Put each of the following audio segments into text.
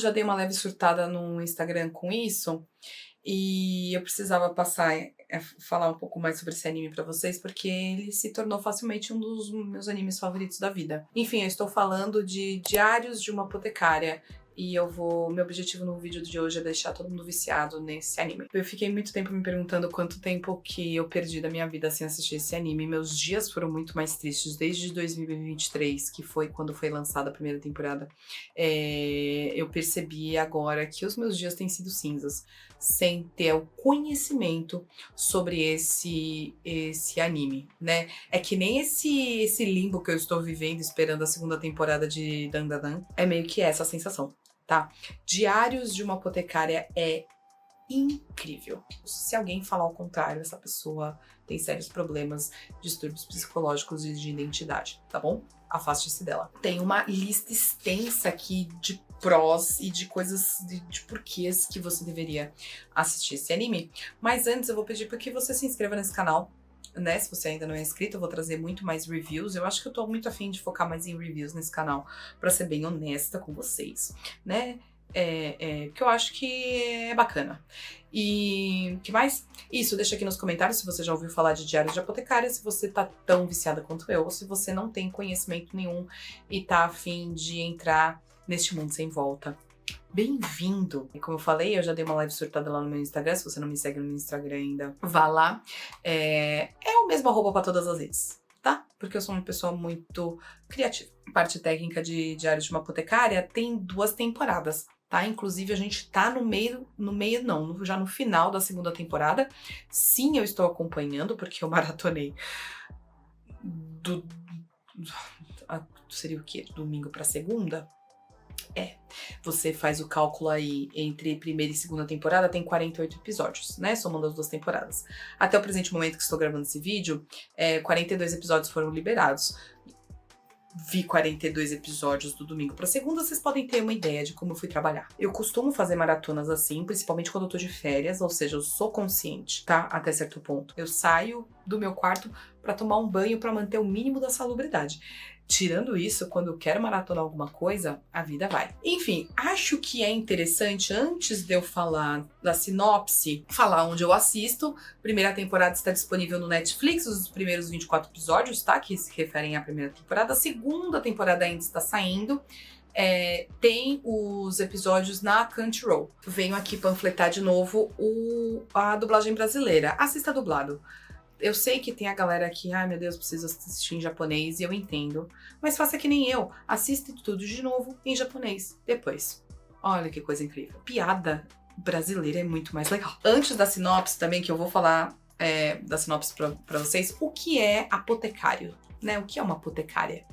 já dei uma leve surtada no Instagram com isso, e eu precisava falar um pouco mais sobre esse anime pra vocês, porque ele se tornou facilmente um dos meus animes favoritos da vida. Enfim, eu estou falando de Diários de uma Apotecária. E meu objetivo no vídeo de hoje é deixar todo mundo viciado nesse anime. Eu fiquei muito tempo me perguntando quanto tempo que eu perdi da minha vida sem assistir esse anime. Meus dias foram muito mais tristes desde 2023, que foi quando foi lançada a primeira temporada. Eu percebi agora que os meus dias têm sido cinzas, sem ter o conhecimento sobre esse anime, né? É que nem esse limbo que eu estou vivendo esperando a segunda temporada de Dandadan. É meio que essa a sensação. Tá? Diários de uma Apotecária é incrível. Se alguém falar ao contrário, essa pessoa tem sérios problemas, distúrbios psicológicos e de identidade, tá bom? Afaste-se dela. Tem uma lista extensa aqui de prós e de coisas, de porquês que você deveria assistir esse anime. Mas antes eu vou pedir para que você se inscreva nesse canal, né? Se você ainda não é inscrito, eu vou trazer muito mais reviews. Eu acho que eu tô muito afim de focar mais em reviews nesse canal, pra ser bem honesta com vocês, né? Que eu acho que é bacana. E que mais? Isso, deixa aqui nos comentários se você já ouviu falar de Diários de Apotecária, se você tá tão viciada quanto eu, ou se você não tem conhecimento nenhum e tá afim de entrar neste mundo sem volta. Bem-vindo! Como eu falei, eu já dei uma live surtada lá no meu Instagram. Se você não me segue no meu Instagram ainda, vá lá. É o mesmo arroba pra todas as redes, tá? Porque eu sou uma pessoa muito criativa. Parte técnica de Diários de uma Apotecária tem 2 temporadas, tá? Inclusive, a gente tá já no final da segunda temporada. Sim, eu estou acompanhando, porque eu maratonei seria o quê? Domingo pra segunda? Você faz o cálculo aí entre primeira e segunda temporada, tem 48 episódios, né? Somando as 2 temporadas. Até o presente momento que estou gravando esse vídeo, 42 episódios foram liberados. Vi 42 episódios do domingo pra segunda, vocês podem ter uma ideia de como eu fui trabalhar. Eu costumo fazer maratonas assim, principalmente quando eu tô de férias, ou seja, eu sou consciente, tá? Até certo ponto. Eu saio do meu quarto pra tomar um banho pra manter o mínimo da salubridade. Tirando isso, quando eu quero maratonar alguma coisa, a vida vai. Enfim, acho que é interessante, antes de eu falar da sinopse, falar onde eu assisto. Primeira temporada está disponível no Netflix, os primeiros 24 episódios, tá? Que se referem à primeira temporada. A segunda temporada ainda está saindo. Tem os episódios na Crunchyroll. Venho aqui panfletar de novo a dublagem brasileira. Assista dublado. Eu sei que tem a galera que, ai meu Deus, preciso assistir em japonês, e eu entendo. Mas faça que nem eu, assista tudo de novo em japonês, depois. Olha que coisa incrível. Piada brasileira é muito mais legal. Antes da sinopse também, que eu vou falar da sinopse pra vocês, o que é apotecário? Né? O que é uma apotecária?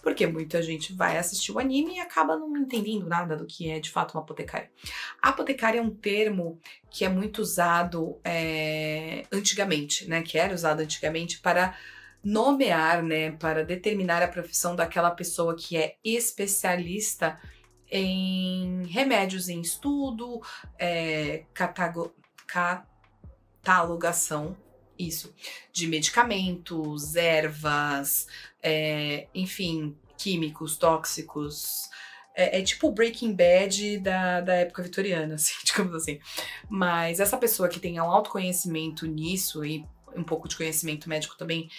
Porque muita gente vai assistir o anime e acaba não entendendo nada do que é de fato uma apotecária. A apotecária é um termo que é muito usado antigamente, né? Que era usado antigamente para nomear, né? Para determinar a profissão daquela pessoa que é especialista em remédios em estudo, catalogação, isso, de medicamentos, ervas, enfim, químicos, tóxicos. É tipo o Breaking Bad da época vitoriana, assim, digamos assim. Mas essa pessoa que tem um autoconhecimento nisso e um pouco de conhecimento médico também,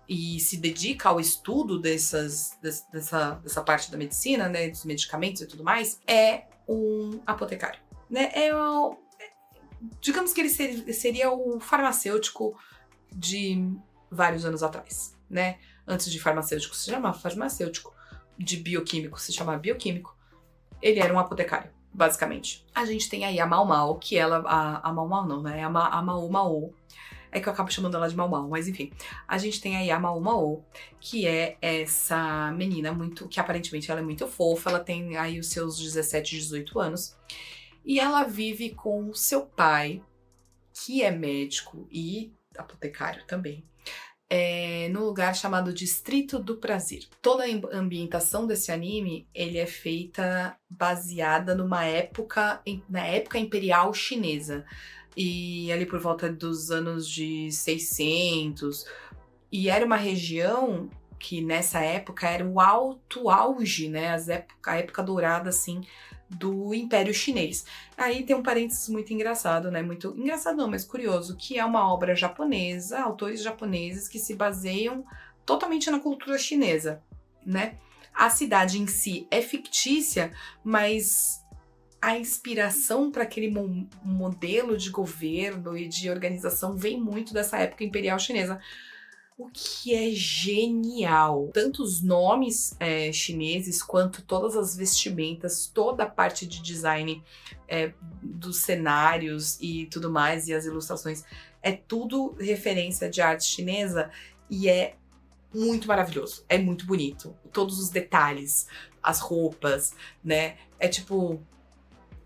e se dedica ao estudo dessa parte da medicina, né, dos medicamentos e tudo mais, é um apotecário, né? Digamos que ele seria o farmacêutico de vários anos atrás, né? Antes de farmacêutico se chamar farmacêutico, de bioquímico se chamar bioquímico, ele era um apotecário, basicamente. A gente tem aí a Mau Mau, que ela... A Mau Mau não, né? A Mau Mau. É que eu acabo chamando ela de Mau Mau, mas enfim. A gente tem aí a Mau Mau, que é essa menina que aparentemente ela é muito fofa, ela tem aí os seus 17, 18 anos, e ela vive com seu pai, que é médico e apotecário também, num lugar chamado Distrito do Prazer. Toda a ambientação desse anime, ele é feita baseada na época imperial chinesa. E ali por volta dos anos de 600. E era uma região que nessa época era o alto auge, né? A época dourada, assim, do Império Chinês. Aí tem um parênteses muito engraçado, né? Muito engraçado não, mas curioso, que é uma obra japonesa, autores japoneses que se baseiam totalmente na cultura chinesa, né? A cidade em si é fictícia, mas a inspiração para aquele modelo de governo e de organização vem muito dessa época imperial chinesa. O que é genial. Tanto os nomes chineses, quanto todas as vestimentas, toda a parte de design dos cenários e tudo mais, e as ilustrações, é tudo referência de arte chinesa e é muito maravilhoso. É muito bonito. Todos os detalhes, as roupas, né? É tipo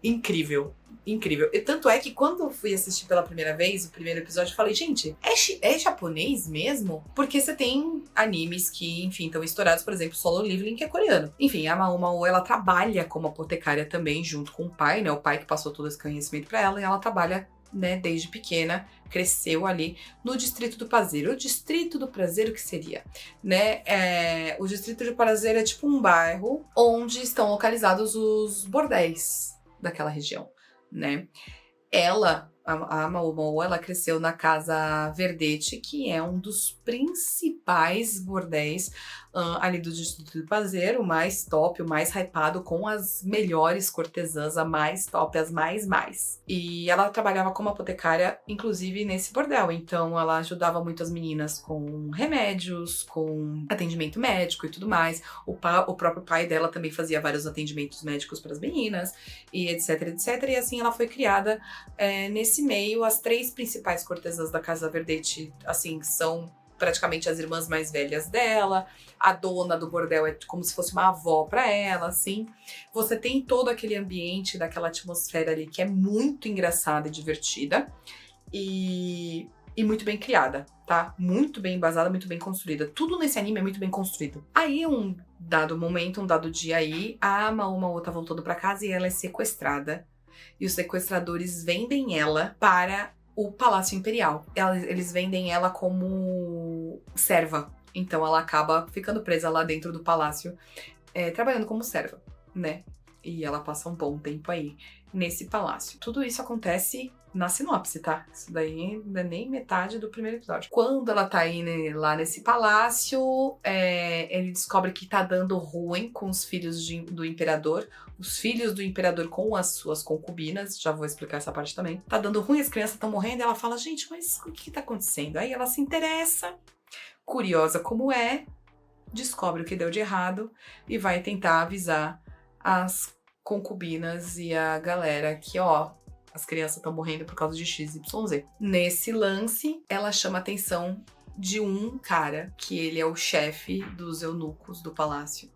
incrível. Incrível. E tanto é que quando eu fui assistir pela primeira vez, o primeiro episódio, eu falei, gente, é japonês mesmo? Porque você tem animes que, enfim, estão estourados, por exemplo, Solo Leveling, que é coreano. Enfim, a Mao Mao, ela trabalha como apotecária também, junto com o pai, né? O pai que passou todo esse conhecimento pra ela, e ela trabalha, né, desde pequena, cresceu ali no Distrito do Prazer. O Distrito do Prazer, o que seria? Né? O Distrito do Prazer é tipo um bairro onde estão localizados os bordéis daquela região, né? Ela, a Mao Mao, ela cresceu na Casa Verdete, que é um dos principais bordéis ali do Distrito do Prazer, o mais top, o mais hypado, com as melhores cortesãs, a mais top, as mais. E ela trabalhava como apotecária, inclusive, nesse bordel. Então, ela ajudava muito as meninas com remédios, com atendimento médico e tudo mais. O próprio pai dela também fazia vários atendimentos médicos para as meninas, e etc. E assim, ela foi criada nesse meio. As 3 principais cortesãs da Casa Verdete, assim, são praticamente as irmãs mais velhas dela. A dona do bordel é como se fosse uma avó para ela, assim. Você tem todo aquele ambiente, daquela atmosfera ali que é muito engraçada e divertida. E muito bem criada, tá? Muito bem embasada, muito bem construída. Tudo nesse anime é muito bem construído. Aí, um dado momento, um dado dia aí, a Mao Mao tá voltando pra casa e ela é sequestrada. E os sequestradores vendem ela para o Palácio Imperial. Eles vendem ela como serva. Então ela acaba ficando presa lá dentro do palácio, trabalhando como serva, né? E ela passa um bom tempo aí nesse palácio. Tudo isso acontece na sinopse, tá? Isso daí não é nem metade do primeiro episódio. Quando ela tá aí, né, lá nesse palácio, ele descobre que tá dando ruim com os filhos do imperador. Os filhos do imperador com as suas concubinas. Já vou explicar essa parte também. Tá dando ruim, as crianças estão morrendo. E ela fala, gente, mas o que tá acontecendo? Aí ela se interessa, curiosa como é, descobre o que deu de errado e vai tentar avisar as concubinas e a galera que, ó, as crianças estão morrendo por causa de XYZ. Nesse lance, ela chama a atenção de um cara, que ele é o chefe dos eunucos do palácio,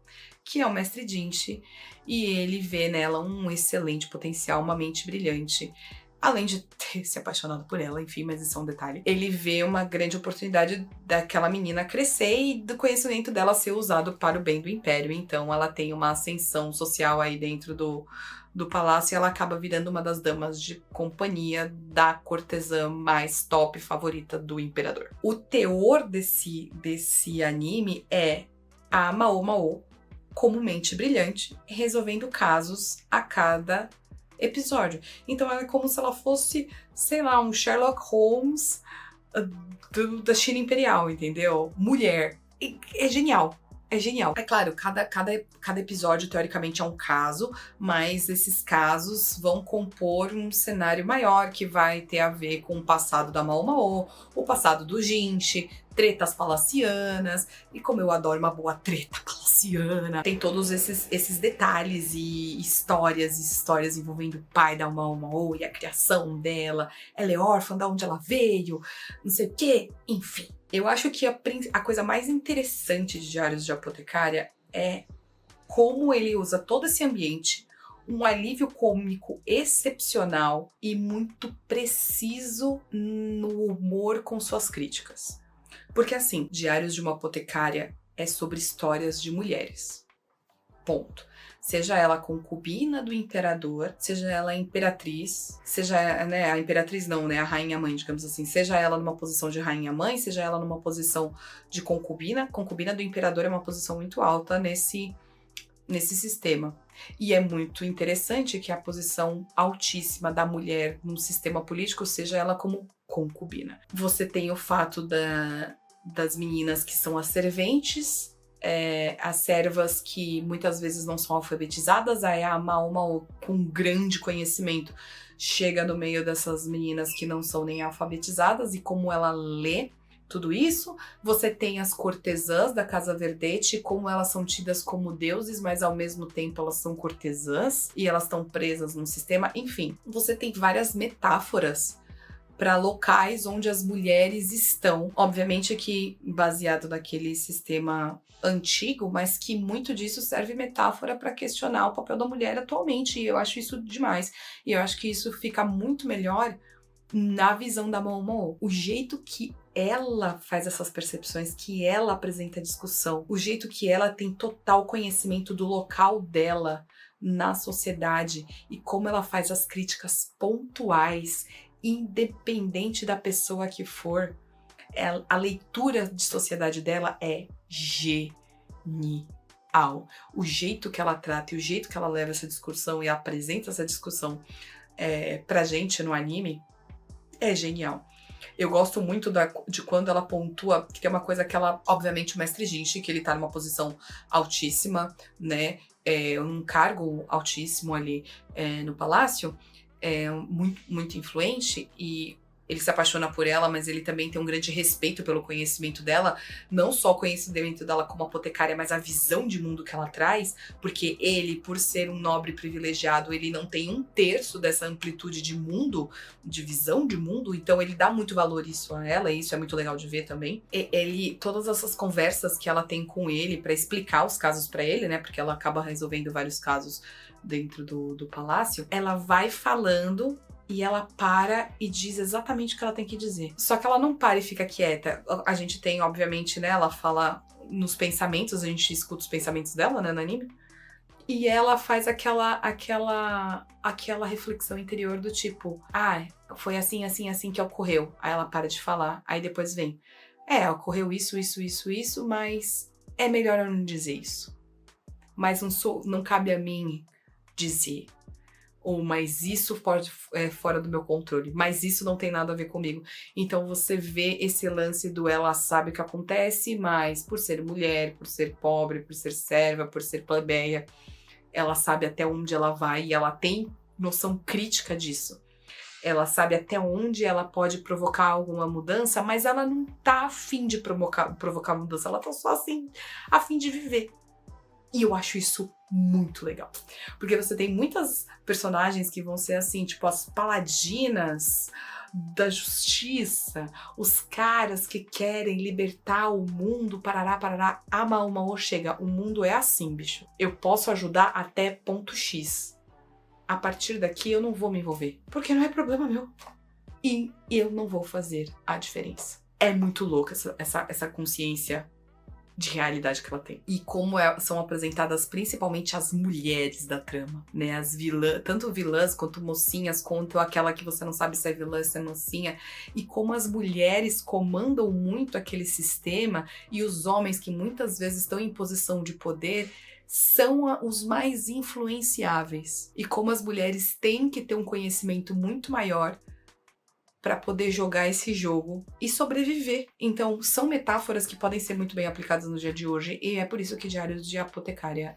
que é o Mestre Jinchi, e ele vê nela um excelente potencial, uma mente brilhante. Além de ter se apaixonado por ela, enfim, mas isso é um detalhe. Ele vê uma grande oportunidade daquela menina crescer e do conhecimento dela ser usado para o bem do Império. Então ela tem uma ascensão social aí dentro do palácio e ela acaba virando uma das damas de companhia da cortesã mais top favorita do Imperador. O teor desse anime é a Mao Mao como mente brilhante, resolvendo casos a cada episódio. Então é como se ela fosse, sei lá, um Sherlock Holmes da China Imperial, entendeu? Mulher. E é genial. É genial. É claro, cada episódio, teoricamente, é um caso, mas esses casos vão compor um cenário maior que vai ter a ver com o passado da Mao Mao, o passado do Jinchi, tretas palacianas, e como eu adoro uma boa treta palaciana, tem todos esses detalhes e histórias envolvendo o pai da Mao Mao e a criação dela, ela é órfã, de onde ela veio, não sei o quê, enfim. Eu acho que a coisa mais interessante de Diários de Apotecária é como ele usa todo esse ambiente, um alívio cômico excepcional e muito preciso no humor com suas críticas. Porque assim, Diários de uma Apotecária é sobre histórias de mulheres. Ponto. Seja ela concubina do imperador, seja ela imperatriz, seja, né, a imperatriz não, né, a rainha-mãe, digamos assim, seja ela numa posição de rainha-mãe, seja ela numa posição de concubina. Concubina do imperador é uma posição muito alta nesse nesse sistema. E é muito interessante que a posição altíssima da mulher num sistema político seja ela como concubina. Você tem o fato das meninas que são as serventes, as servas que muitas vezes não são alfabetizadas, aí a Mao com grande conhecimento chega no meio dessas meninas que não são nem alfabetizadas, e como ela lê tudo isso. Você tem as cortesãs da Casa Verdete, como elas são tidas como deuses, mas ao mesmo tempo elas são cortesãs e elas estão presas num sistema. Enfim, você tem várias metáforas para locais onde as mulheres estão. Obviamente que baseado naquele sistema antigo, mas que muito disso serve metáfora para questionar o papel da mulher atualmente. E eu acho isso demais. E eu acho que isso fica muito melhor na visão da Momo. O jeito que ela faz essas percepções, que ela apresenta a discussão, o jeito que ela tem total conhecimento do local dela na sociedade e como ela faz as críticas pontuais, independente da pessoa que for, a leitura de sociedade dela é genial. O jeito que ela trata e o jeito que ela leva essa discussão e apresenta essa discussão pra gente no anime é genial. Eu gosto muito de quando ela pontua, que tem uma coisa que ela, obviamente, o mestre Jinchi, que ele tá numa posição altíssima, né, um cargo altíssimo ali no palácio, muito, muito influente, e ele se apaixona por ela, mas ele também tem um grande respeito pelo conhecimento dela, não só o conhecimento dela como apotecária, mas a visão de mundo que ela traz, porque ele, por ser um nobre privilegiado, ele não tem 1/3 dessa amplitude de mundo, de visão de mundo, então ele dá muito valor isso a ela, e isso é muito legal de ver também. Todas essas conversas que ela tem com ele para explicar os casos para ele, né, porque ela acaba resolvendo vários casos dentro do palácio, ela vai falando e ela para e diz exatamente o que ela tem que dizer. Só que ela não para e fica quieta. A gente tem, obviamente, né, ela fala nos pensamentos, a gente escuta os pensamentos dela, né, no anime. E ela faz aquela reflexão interior do tipo, foi assim, assim, assim que ocorreu. Aí ela para de falar, aí depois vem, ocorreu isso, mas é melhor eu não dizer isso. Mas não cabe a mim dizer. Ou, mas isso fora do meu controle, mas isso não tem nada a ver comigo. Então você vê esse lance do ela sabe o que acontece, mas por ser mulher, por ser pobre, por ser serva, por ser plebeia, ela sabe até onde ela vai e ela tem noção crítica disso. Ela sabe até onde ela pode provocar alguma mudança, mas ela não tá afim de provocar mudança, ela tá só assim, afim de viver. E eu acho isso muito legal. Porque você tem muitas personagens que vão ser assim, tipo as paladinas da justiça, os caras que querem libertar o mundo, parará, parará. A Mao chega, o mundo é assim, bicho. Eu posso ajudar até ponto X. A partir daqui eu não vou me envolver, porque não é problema meu. E eu não vou fazer a diferença. É muito louca essa consciência de realidade que ela tem. E como são apresentadas principalmente as mulheres da trama, né? As vilãs, tanto vilãs quanto mocinhas, quanto aquela que você não sabe se é vilã, se é mocinha. E como as mulheres comandam muito aquele sistema e os homens que muitas vezes estão em posição de poder são os mais influenciáveis. E como as mulheres têm que ter um conhecimento muito maior para poder jogar esse jogo e sobreviver. Então, são metáforas que podem ser muito bem aplicadas no dia de hoje, e é por isso que Diários de uma Apotecária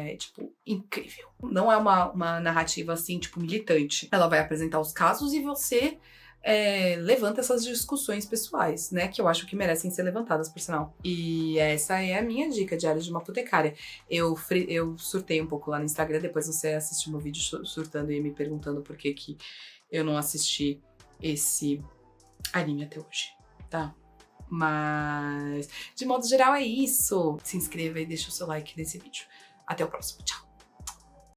é, tipo, incrível. Não é uma narrativa, assim, tipo, militante. Ela vai apresentar os casos e você levanta essas discussões pessoais, né, que eu acho que merecem ser levantadas, por sinal. E essa é a minha dica, Diários de uma Apotecária. Eu surtei um pouco lá no Instagram, depois você assistiu meu vídeo surtando e me perguntando por que eu não assisti esse anime até hoje, tá? Mas, de modo geral, é isso. Se inscreva e deixa o seu like nesse vídeo. Até o próximo. Tchau!